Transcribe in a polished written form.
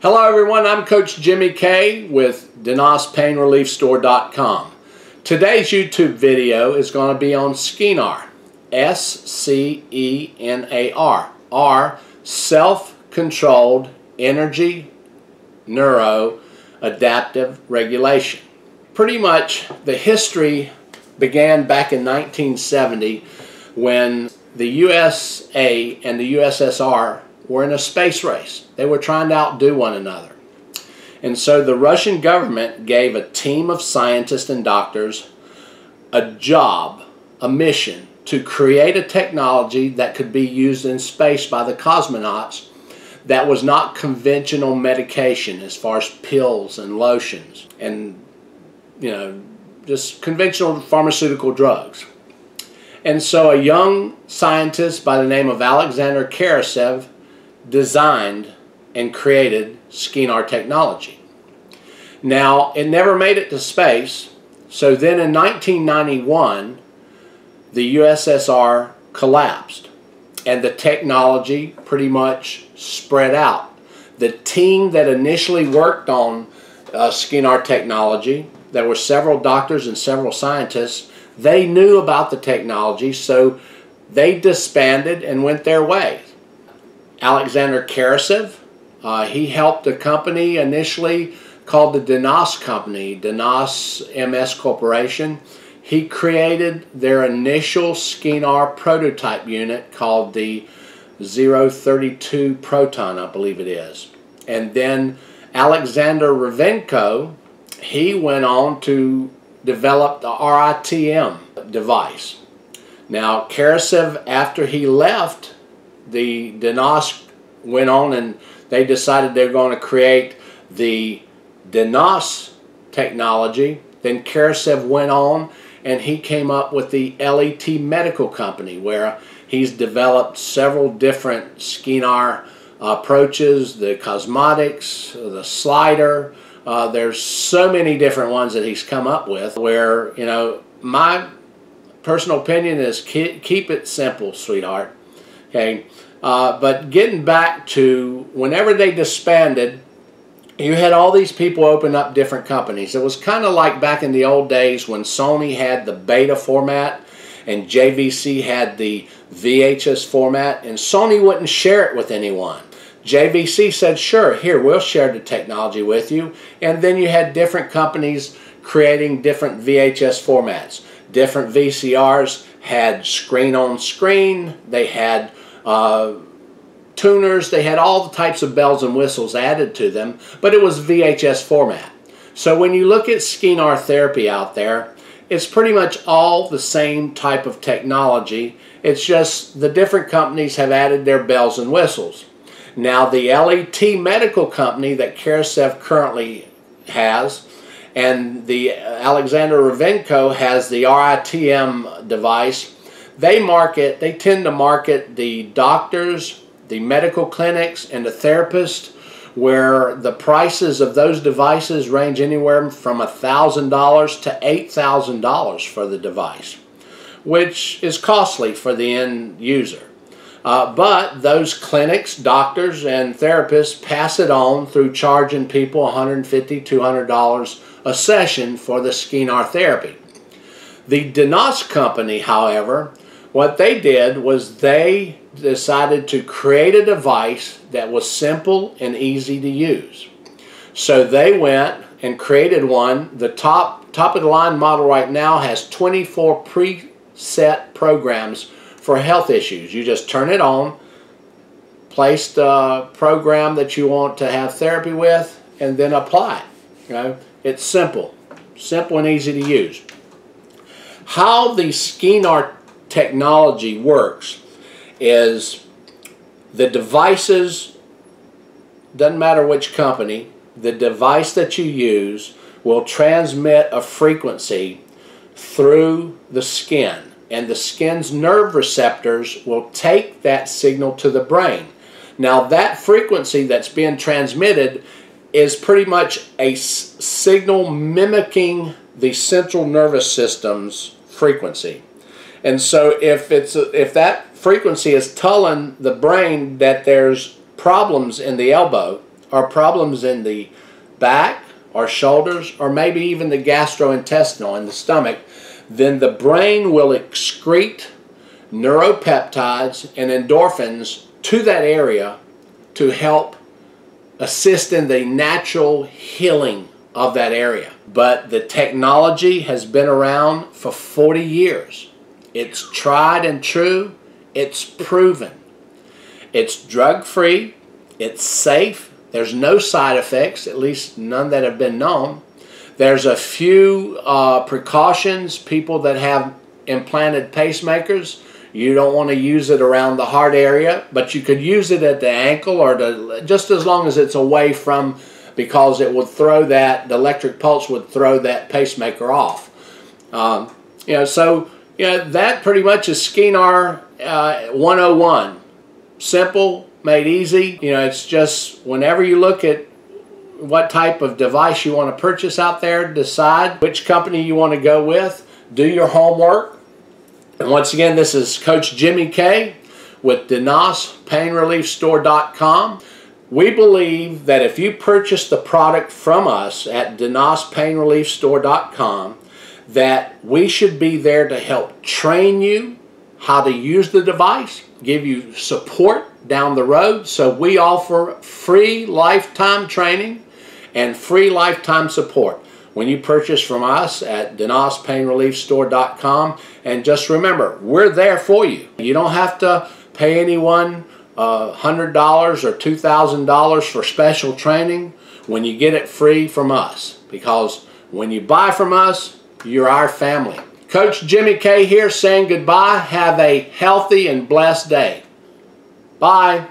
Hello everyone, I'm Coach Jimmy K with DenasPainReliefStore.com. Today's YouTube video is going to be on Scenar, S-C-E-N-A-R, or Self-Controlled Energy Neuro-Adaptive Regulation. Pretty much the history began back in 1970 when the USA and the USSR were in a space race. They were trying to outdo one another. And so the Russian government gave a team of scientists and doctors a job, a mission, to create a technology that could be used in space by the cosmonauts that was not conventional medication as far as pills and lotions and, just conventional pharmaceutical drugs. And so a young scientist by the name of Alexander Karasev designed and created Scenar technology. Now, it never made it to space, so then in 1991, the USSR collapsed, and the technology pretty much spread out. The team that initially worked on Scenar technology, there were several doctors and several scientists, they knew about the technology, so they disbanded and went their way. Alexander Karasev, he helped a company initially called the Denas Company, Denas MS Corporation. He created their initial Scenar prototype unit called the 032 Proton, I believe it is. And then Alexander Ravenko, he went on to develop the RITM device. Now, Karasev, after he left, the Denas went on and they decided they're going to create the Denas technology. Then Karasev went on and he came up with the LET Medical Company, where he's developed several different Scenar approaches, the cosmetics, the slider. There's so many different ones that he's come up with where, my personal opinion is keep it simple, sweetheart. Okay, but getting back to whenever they disbanded, you had all these people open up different companies. It was kind of like back in the old days when Sony had the beta format and JVC had the VHS format, and Sony wouldn't share it with anyone. JVC said, sure, here, we'll share the technology with you. And then you had different companies creating different VHS formats. Different VCRs had screen-on-screen, they had tuners, they had all the types of bells and whistles added to them, but it was VHS format. So when you look at Scenar therapy out there, it's pretty much all the same type of technology. It's just the different companies have added their bells and whistles. Now, the LET Medical Company that Karasev currently has, and the Alexander Ravenko has the RITM device. They tend to market the doctors, the medical clinics, and the therapists, where the prices of those devices range anywhere from $1,000 to $8,000 for the device, which is costly for the end user. But those clinics, doctors, and therapists pass it on through charging people $150, $200 a session for the Scenar therapy. The Denas Company, however, what they did was they decided to create a device that was simple and easy to use. So they went and created one. The top of the line model right now has 24 preset programs for health issues. You just turn it on, place the program that you want to have therapy with, and then apply it. It's simple and easy to use. How the Scenar technology works is the devices, doesn't matter which company, the device that you use will transmit a frequency through the skin, and the skin's nerve receptors will take that signal to the brain. Now, that frequency that's being transmitted is pretty much a signal mimicking the central nervous system's frequency. And so if that frequency is telling the brain that there's problems in the elbow or problems in the back or shoulders or maybe even the gastrointestinal in the stomach, then the brain will excrete neuropeptides and endorphins to that area to help assist in the natural healing of that area. But the technology has been around for 40 years. It's tried and true. It's proven. It's drug-free. It's safe. There's no side effects, at least none that have been known. There's a few precautions. People that have implanted pacemakers, you don't want to use it around the heart area, but you could use it at the ankle or just as long as it's away from, because it would throw that, the electric pulse would throw that pacemaker off. That pretty much is Scenar 101. Simple, made easy. It's just whenever you look at what type of device you want to purchase out there, decide which company you want to go with, do your homework. And once again, this is Coach Jimmy K with DenasPainReliefStore.com. We believe that if you purchase the product from us at DenasPainReliefStore.com, that we should be there to help train you how to use the device, give you support down the road. So we offer free lifetime training and free lifetime support when you purchase from us at DenasPainReliefStore.com. And just remember, we're there for you. You don't have to pay anyone $100 or $2,000 for special training when you get it free from us, because when you buy from us, you're our family. Coach Jimmy K here saying goodbye. Have a healthy and blessed day. Bye.